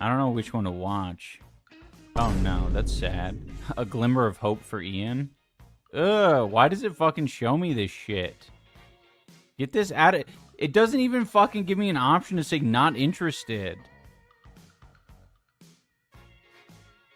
I don't know which one to watch. Oh no, that's sad. A glimmer of hope for Ian. Ugh, why does it fucking show me this shit? Get this out of... It doesn't even fucking give me an option to say not interested.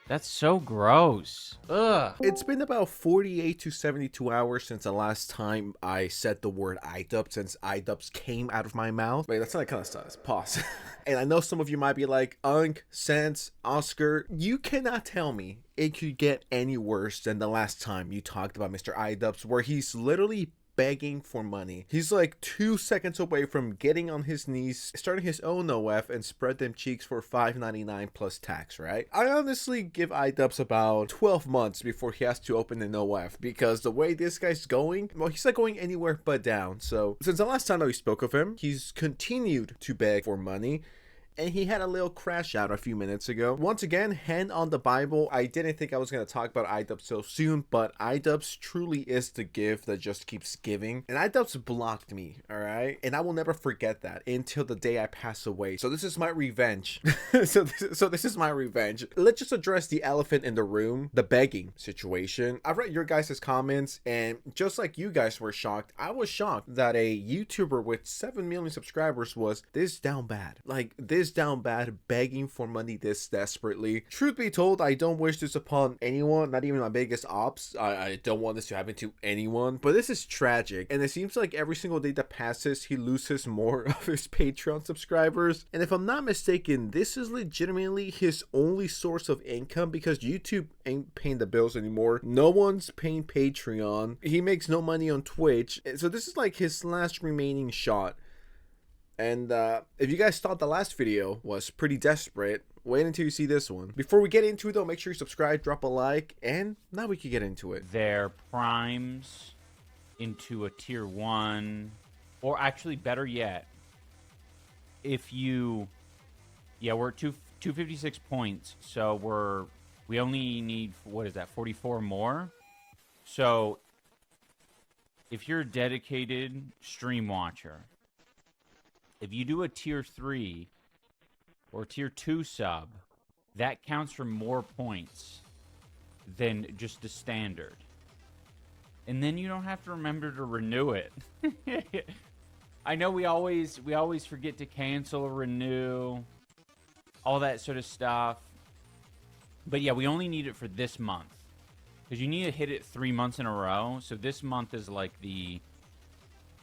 That's so gross. Ugh. It's been about 48 to 72 hours since the last time I said the word Idubbbz, since Idubbbz came out of my mouth. Wait, that's not kind of stuff. Pause. And I know some of you might be like, Unk, Sense, Oscar, you cannot tell me it could get any worse than the last time you talked about Mr. Idubbbz, where he's literally begging for money. He's like 2 seconds away from getting on his knees, starting his own OF, and spread them cheeks for $5.99 plus tax, right? I honestly give Idubbbz about 12 months before he has to open an OF, because the way this guy's going, well, he's not going anywhere but down. So since the last time that we spoke of him, he's continued to beg for money. And he had a little crash out a few minutes ago. Once again, hand on the Bible. I didn't think I was going to talk about Idubbbz so soon, but Idubbbz truly is the gift that just keeps giving. And Idubbbz blocked me, all right? And I will never forget that until the day I pass away. So this is my revenge. so this is my revenge. Let's just address the elephant in the room, the begging situation. I read your guys' comments, and just like you guys were shocked, I was shocked that a YouTuber with 7 million subscribers was this down bad. Like, this down bad, begging for money this desperately. Truth be told, I don't wish this upon anyone, not even my biggest ops. I don't want this to happen to anyone, but this is tragic, and it seems like every single day that passes he loses more of his Patreon subscribers. And if I'm not mistaken, this is legitimately his only source of income, because YouTube ain't paying the bills anymore. No one's paying Patreon. He makes no money on Twitch, so this is like his last remaining shot. And if you guys thought the last video was pretty desperate, wait until you see this one. Before we get into it though, make sure you subscribe, drop a like, and now we can get into it. Their primes into a tier 1, or actually better yet, if you... Yeah, we're at 256 points, so we only need, what is that, 44 more? So, if you're a dedicated stream watcher, if you do a tier 3 or tier 2 sub, that counts for more points than just the standard. And then you don't have to remember to renew it. I know we always forget to cancel or renew, all that sort of stuff. But yeah, we only need it for this month, because you need to hit it 3 months in a row. So this month is like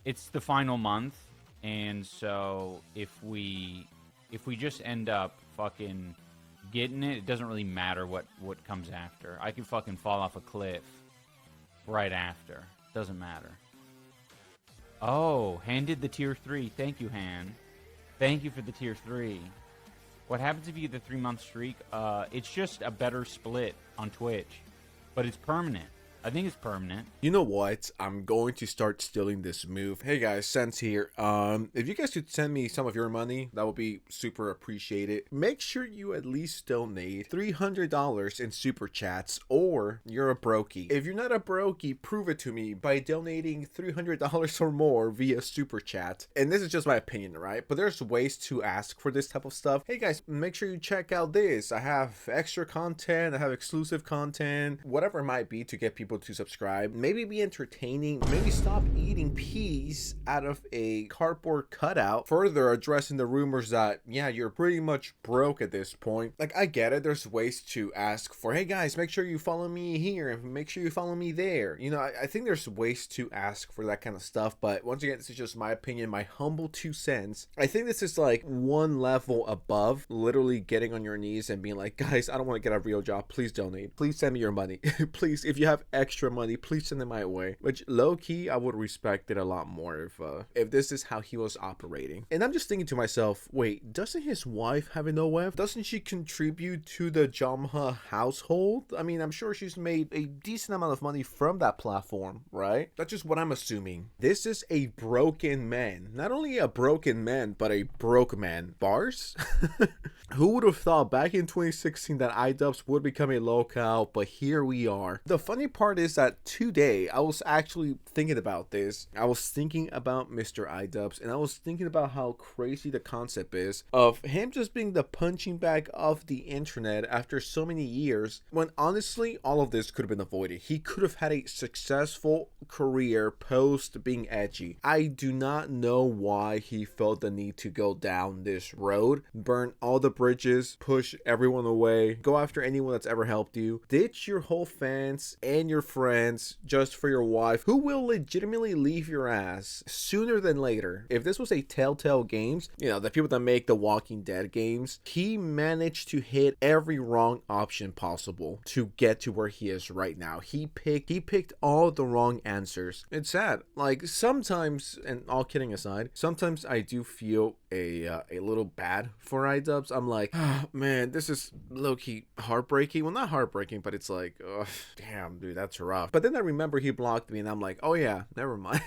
it's the final month. And so if we just end up fucking getting it, it doesn't really matter what comes after. I can fucking fall off a cliff right after. Doesn't matter. Oh, Han did the tier 3. Thank you, Han. Thank you for the tier 3. What happens if you get the 3-month streak? It's just a better split on Twitch, but it's permanent. I think it's permanent. You know what? I'm going to start stealing this move. Hey guys, Sense here. If you guys could send me some of your money, that would be super appreciated. Make sure you at least donate $300 in super chats, or you're a brokey. If you're not a brokey, prove it to me by donating $300 or more via super chat. And this is just my opinion, right? But there's ways to ask for this type of stuff. Hey guys, make sure you check out this. I have extra content, I have exclusive content, whatever it might be to get people to subscribe. Maybe be entertaining, maybe stop eating peas out of a cardboard cutout, further addressing the rumors that, yeah, you're pretty much broke at this point. Like, I get it, there's ways to ask for, hey guys, make sure you follow me here and make sure you follow me there. You know, I think there's ways to ask for that kind of stuff, but once again, this is just my opinion, my humble 2 cents. I think this is like one level above literally getting on your knees and being like, guys, I don't want to get a real job, please donate, please send me your money. Please, if you have extra money, please send it my way. Which, low-key, I would respect it a lot more if this is how he was operating. And I'm just thinking to myself, wait, doesn't his wife have an OF? Doesn't she contribute to the Jomha household? I mean, I'm sure she's made a decent amount of money from that platform, right? That's just what I'm assuming. This is a broken man. Not only a broken man, but a broke man. Bars? Who would have thought back in 2016 that Idubbbz would become a locale, but here we are. The funny part is that today I was actually thinking about this. I was thinking about Mr. Idubbbz, and I was thinking about how crazy the concept is of him just being the punching bag of the internet after so many years, when honestly all of this could have been avoided. He could have had a successful career post being edgy. I do not know why he felt the need to go down this road, burn all the bridges, push everyone away, go after anyone that's ever helped you, ditch your whole fans and your friends just for your wife, who will legitimately leave your ass sooner than later. If this was a Telltale Games, you know, the people that make the Walking Dead games, he managed to hit every wrong option possible to get to where he is right now. He picked all the wrong answers. It's sad. Like, sometimes, and all kidding aside, sometimes I do feel a little bad for Idubbbz. I'm like, oh, man, this is low-key heartbreaking. Well, not heartbreaking, but it's like, oh, damn, dude, that's rough. But then I remember he blocked me, and I'm like, oh yeah, never mind.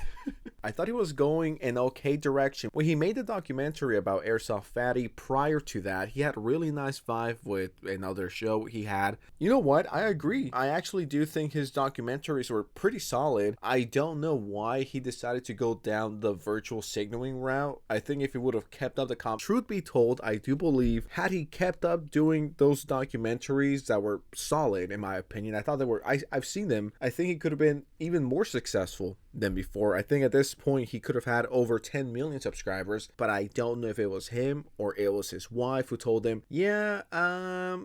I thought he was going an okay direction. When he made the documentary about Airsoft Fatty, prior to that, he had a really nice vibe with another show he had. You know what? I agree. I actually do think his documentaries were pretty solid. I don't know why he decided to go down the virtual signaling route. I think if he would have kept up the truth be told, I do believe had he kept up doing those documentaries that were solid, in my opinion, I thought they were, I've seen them, I think he could have been even more successful than before. I think at this point he could have had over 10 million subscribers, but I don't know if it was him or it was his wife who told him, yeah,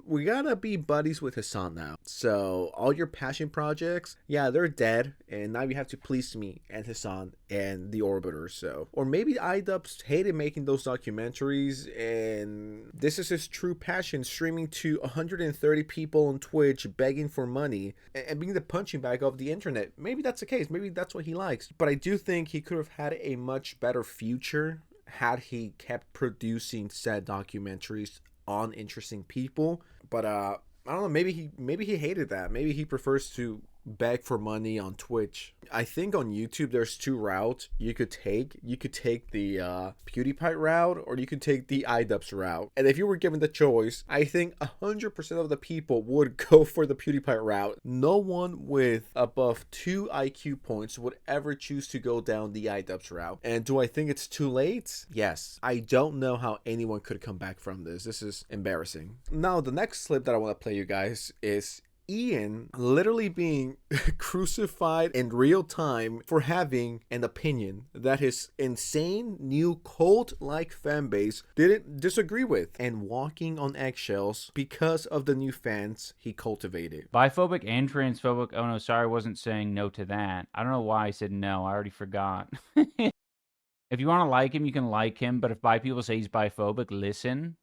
we gotta be buddies with Hassan now. So all your passion projects, yeah, they're dead, and now you have to please me and Hassan and the Orbiters. So, or maybe Idubbbz hated making those documentaries, and this is his true passion, streaming to 130 people on Twitch, begging for money, and being the punching bag of the internet. Maybe that's the case. Maybe that's what he likes. But I do think he could have had a much better future had he kept producing said documentaries on interesting people. But I don't know, maybe he hated that. Maybe he prefers to beg for money on Twitch. I think on YouTube there's two routes you could take. You could take the PewDiePie route, or you could take the Idubbbz route. And if you were given the choice, I think 100% of the people would go for the PewDiePie route. No one with above 2 IQ points would ever choose to go down the Idubbbz route. And do I think it's too late? Yes. I don't know how anyone could come back from this. This is embarrassing. Now, the next clip that I want to play you guys is Ian literally being crucified in real time for having an opinion that his insane new cult-like fan base didn't disagree with, and walking on eggshells because of the new fans he cultivated. Biphobic and transphobic. Oh no, sorry, I wasn't saying no to that. I don't know why I said no. I already forgot. If you want to like him, you can like him, but if bi people say he's biphobic, listen.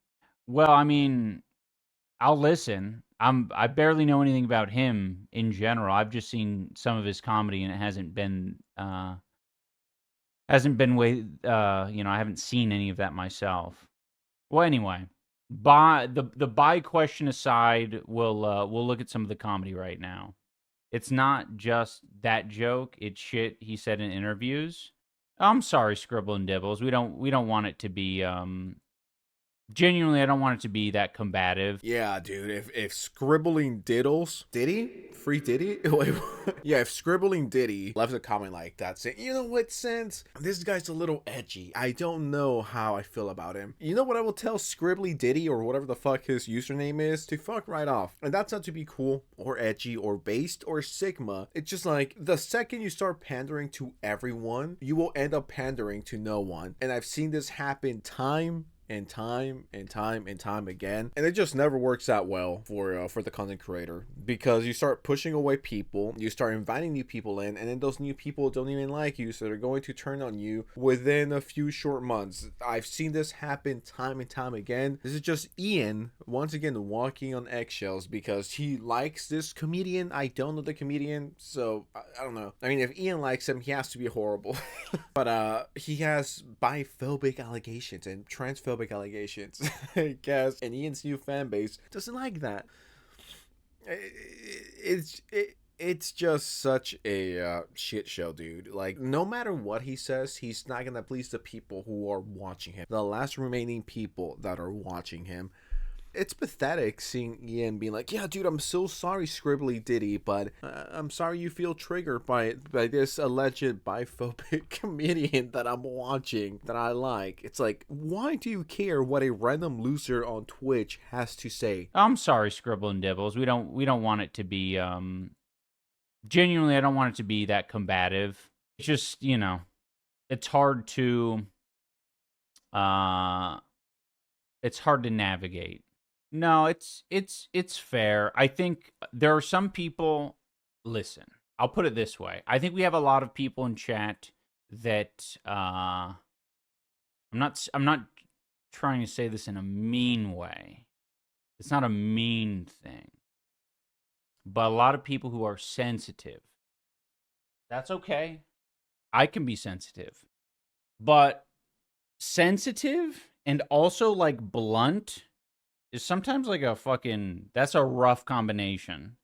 Well, I mean, I'll listen. I barely know anything about him in general. I've just seen some of his comedy, and it hasn't been way. I haven't seen any of that myself. Well, anyway, the bi question aside, we'll look at some of the comedy right now. It's not just that joke; it's shit he said in interviews. I'm sorry, Scribble and Dibbles. We don't want it to be Genuinely, I don't want it to be that combative. Yeah, dude. If Scribbling Diddles, Diddy? Free Diddy? Wait, yeah, if Scribbling Diddy left a comment like that saying, you know what, Sense? This guy's a little edgy. I don't know how I feel about him. You know what I will tell Scribbly Diddy, or whatever the fuck his username is? To fuck right off. And that's not to be cool, or edgy, or based, or Sigma. It's just like, the second you start pandering to everyone, you will end up pandering to no one. And I've seen this happen time and time again, and it just never works out well for the content creator, because you start pushing away people, you start inviting new people in, and then those new people don't even like you, so they're going to turn on you within a few short months. I've seen this happen time and time again. This is just Ian once again walking on eggshells because he likes this comedian. I don't know the comedian, so I don't know. I mean, if Ian likes him, he has to be horrible. But he has biphobic allegations and transphobic allegations, I guess, and Ian's new fan base doesn't like that. It's just such a shit show, dude. Like, no matter what he says, he's not gonna please the people who are watching him, the last remaining people that are watching him. it's pathetic seeing Ian being like, yeah, dude, I'm so sorry, Scribbly Diddy, but I'm sorry you feel triggered by this alleged biphobic comedian that I'm watching that I like. It's like, why do you care what a random loser on Twitch has to say? I'm sorry, Scribble and Dibbles. We don't want it to be genuinely, I don't want it to be that combative. It's just, you know, it's hard to navigate. No, it's fair. I think there are some people, listen, I'll put it this way. I think we have a lot of people in chat that I'm not trying to say this in a mean way. It's not a mean thing. But a lot of people who are sensitive. That's okay. I can be sensitive. But sensitive and also like blunt is sometimes like a fucking, that's a rough combination.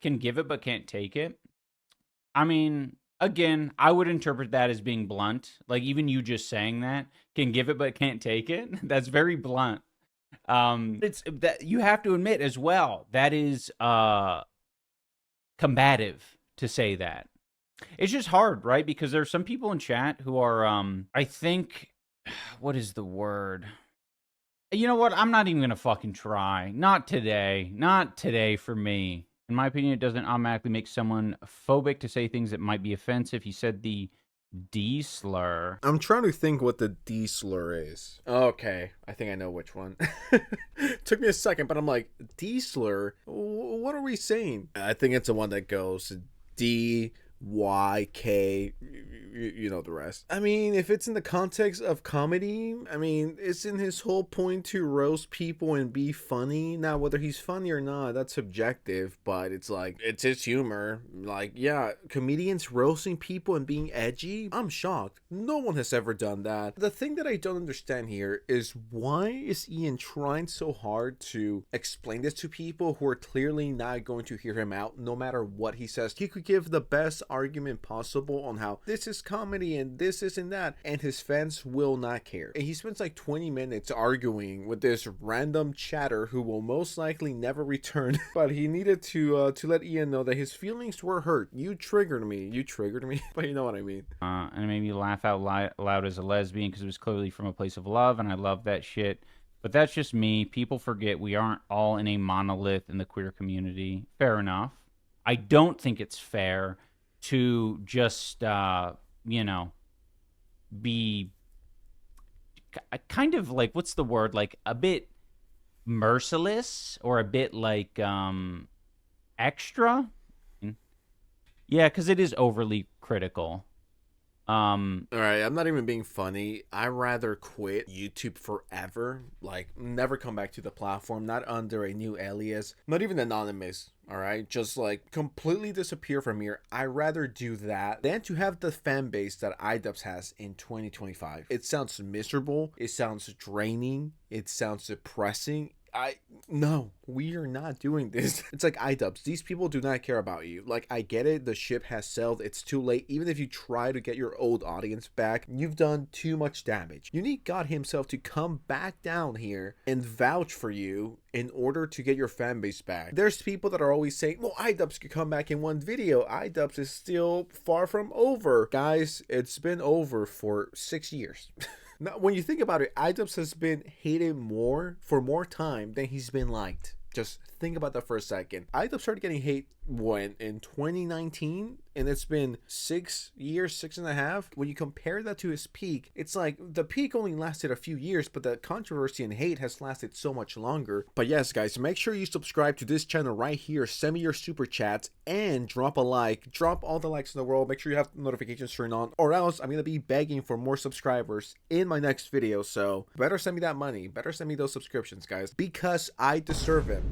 Can give it but can't take it. I mean, again, I would interpret that as being blunt. Like even you just saying that, can give it but can't take it. That's very blunt. It's that you have to admit as well, that is combative to say that. It's just hard, right? Because there's some people in chat who are I think, what is the word? You know what? I'm not even gonna fucking try. Not today. Not today for me. In my opinion, it doesn't automatically make someone phobic to say things that might be offensive. He said the D slur. I'm trying to think what the D slur is. Okay, I think I know which one. Took me a second, but I'm like, D slur? What are we saying? I think it's the one that goes D, Y, K, you know the rest. I mean, if it's in the context of comedy, I mean, isn't his whole point to roast people and be funny? Now, whether he's funny or not, that's subjective, but it's like, it's his humor. Like, yeah, comedians roasting people and being edgy? I'm shocked. No one has ever done that. The thing that I don't understand here is why is Ian trying so hard to explain this to people who are clearly not going to hear him out no matter what he says? He could give the best argument possible on how this is comedy and this isn't that, and his fans will not care. And he spends like 20 minutes arguing with this random chatter who will most likely never return. But he needed to let Ian know that his feelings were hurt. You triggered me. But you know what I mean. And it made me laugh out loud as a lesbian because it was clearly from a place of love, and I love that shit. But that's just me. People forget we aren't all in a monolith in the queer community. Fair enough. I don't think it's fair to just, you know, be kind of like, what's the word? Like a bit merciless or a bit like extra. Yeah, because it is overly critical. All right, I'm not even being funny. I'd rather quit YouTube forever, like never come back to the platform, not under a new alias, not even anonymous. All right, just like completely disappear from here. I'd rather do that than to have the fan base that Idubbbz has in 2025. It sounds miserable. It sounds draining. It sounds depressing. No, we are not doing this. It's like Idubbbz. These people do not care about you. Like, I get it. The ship has sailed. It's too late. Even if you try to get your old audience back, you've done too much damage. You need God himself to come back down here and vouch for you in order to get your fan base back. There's people that are always saying, well, Idubbbz could come back in one video. Idubbbz is still far from over. Guys, it's been over for 6 years. Now, when you think about it, Idubbbz has been hated more for more time than he's been liked. Just think about that for a second. Idubbbz started getting hate when in 2019, and it's been 6 years, 6.5. When you compare that to his peak, it's like the peak only lasted a few years, but the controversy and hate has lasted so much longer. But yes, guys, make sure you subscribe to this channel right here, send me your super chats, and drop a like. Drop all the likes in the world. Make sure you have notifications turned on, or else I'm gonna be begging for more subscribers in my next video. So better send me that money. Better send me those subscriptions, guys, because I deserve it.